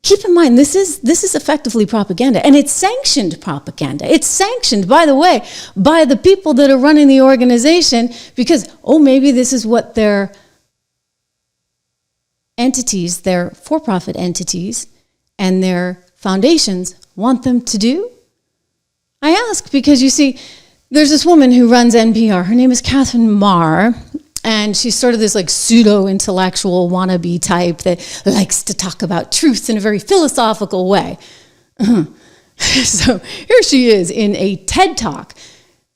keep in mind, this is effectively propaganda, and it's sanctioned propaganda. It's sanctioned, by the way, by the people that are running the organization because, maybe this is what their entities, their for-profit entities, and their foundations want them to do. I ask because, you see, there's this woman who runs NPR. Her name is Katherine Maher. And she's sort of this like pseudo-intellectual wannabe type that likes to talk about truth in a very philosophical way. So here she is in a TED Talk.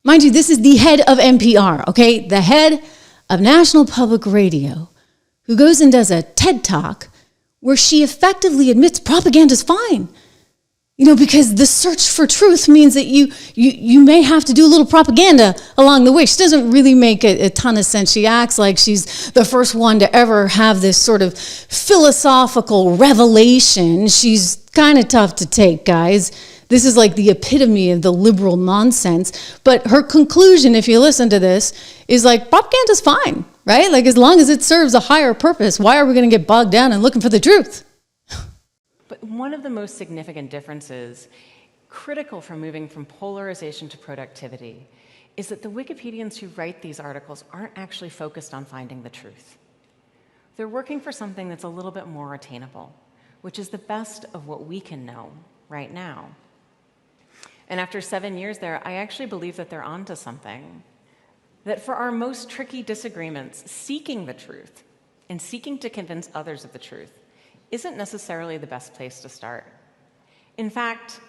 Mind you, this is the head of NPR, okay? The head of National Public Radio, who goes and does a TED Talk where she effectively admits propaganda's fine. Because the search for truth means that you may have to do a little propaganda along the way. She doesn't really make a ton of sense. She acts like she's the first one to ever have this sort of philosophical revelation. She's kind of tough to take, guys. This is like the epitome of the liberal nonsense. But her conclusion, if you listen to this, is like propaganda's fine, right? Like as long as it serves a higher purpose, why are we going to get bogged down in looking for the truth? But one of the most significant differences, critical for moving from polarization to productivity, is that the Wikipedians who write these articles aren't actually focused on finding the truth. They're working for something that's a little bit more attainable, which is the best of what we can know right now. And after 7 years there, I actually believe that they're onto something. That for our most tricky disagreements, seeking the truth and seeking to convince others of the truth isn't necessarily the best place to start. In fact,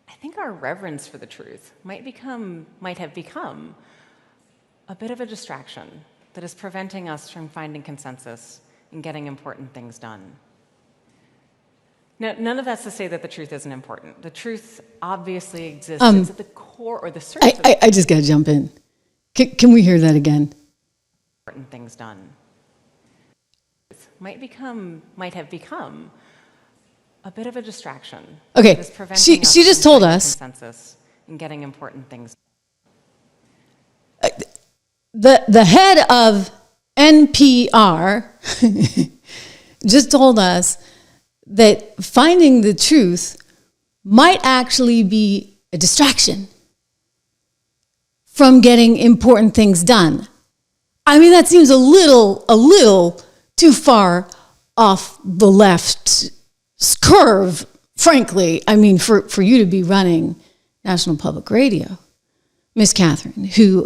I think our reverence for the truth might have become a bit of a distraction that is preventing us from finding consensus and getting important things done. Now, none of that's to say that the truth isn't important. The truth obviously exists. It's at the core, or the search. I just got to jump in. Can we hear that again? Important things done. Might have become a bit of a distraction. Okay, she just told us consensus and getting important things. The head of NPR just told us that finding the truth might actually be a distraction from getting important things done. I mean, that seems a little too far off the left curve, frankly. I mean, for you to be running National Public Radio. Miss Katherine, who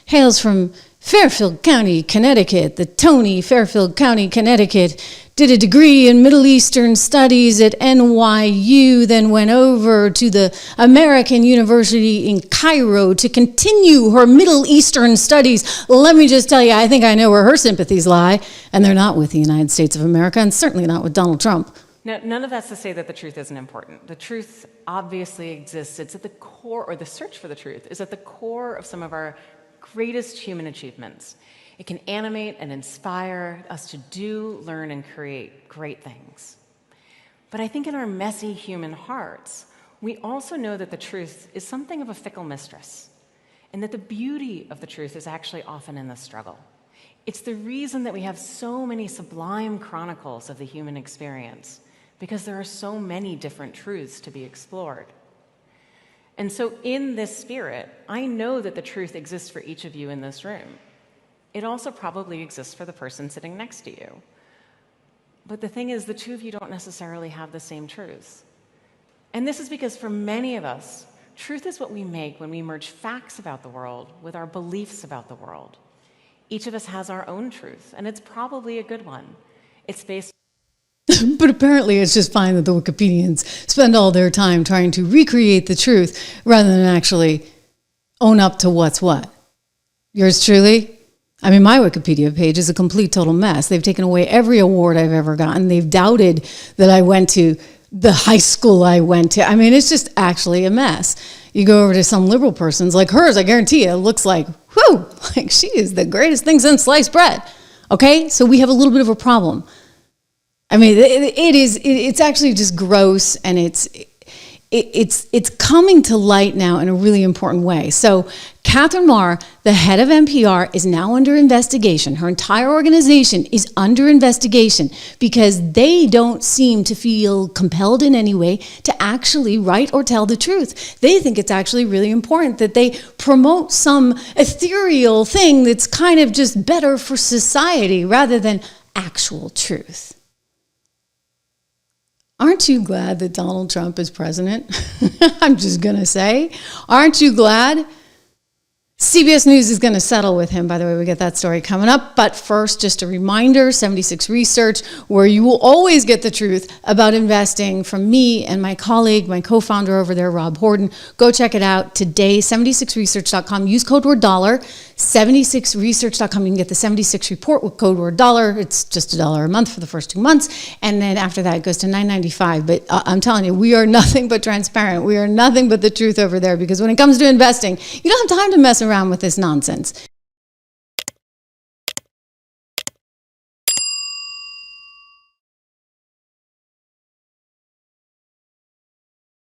hails from Fairfield County, Connecticut, the Tony, Fairfield County, Connecticut, did a degree in Middle Eastern Studies at NYU, then went over to the American University in Cairo to continue her Middle Eastern studies. Let me just tell you, I think I know where her sympathies lie, and they're not with the United States of America, and certainly not with Donald Trump. Now, none of that's to say that the truth isn't important. The truth obviously exists. It's at the core, or the search for the truth is at the core of some of our greatest human achievements. It can animate and inspire us to do, learn, and create great things. But I think in our messy human hearts, we also know that the truth is something of a fickle mistress, and that the beauty of the truth is actually often in the struggle. It's the reason that we have so many sublime chronicles of the human experience, because there are so many different truths to be explored. And so in this spirit, I know that the truth exists for each of you in this room. It also probably exists for the person sitting next to you. But the thing is, the two of you don't necessarily have the same truths. And this is because for many of us, truth is what we make when we merge facts about the world with our beliefs about the world. Each of us has our own truth, and it's probably a good one. It's based But apparently it's just fine that the Wikipedians spend all their time trying to recreate the truth rather than actually own up to what's what. Yours truly? I mean, my Wikipedia page is a complete total mess. They've taken away every award I've ever gotten. They've doubted that I went to the high school I went to. I mean, it's just actually a mess. You go over to some liberal person's, like hers, I guarantee you, it looks like, whew, like she is the greatest thing since sliced bread. Okay? So we have a little bit of a problem. I mean, it's actually just gross, and it's coming to light now in a really important way. So Katherine Maher, the head of NPR, is now under investigation. Her entire organization is under investigation because they don't seem to feel compelled in any way to actually write or tell the truth. They think it's actually really important that they promote some ethereal thing that's kind of just better for society rather than actual truth. Aren't you glad that Donald Trump is president? I'm just going to say, aren't you glad? CBS News is going to settle with him. By the way, we get that story coming up. But first, just a reminder, 76 Research, where you will always get the truth about investing from me and my colleague, my co-founder over there, Rob Horton. Go check it out today, 76research.com. Use code word dollar, 76research.com. You can get the 76 report with code word dollar. It's just $1 a month for the first 2 months. And then after that, it goes to $9.95. But I'm telling you, we are nothing but transparent. We are nothing but the truth over there, because when it comes to investing, you don't have time to mess around with this nonsense.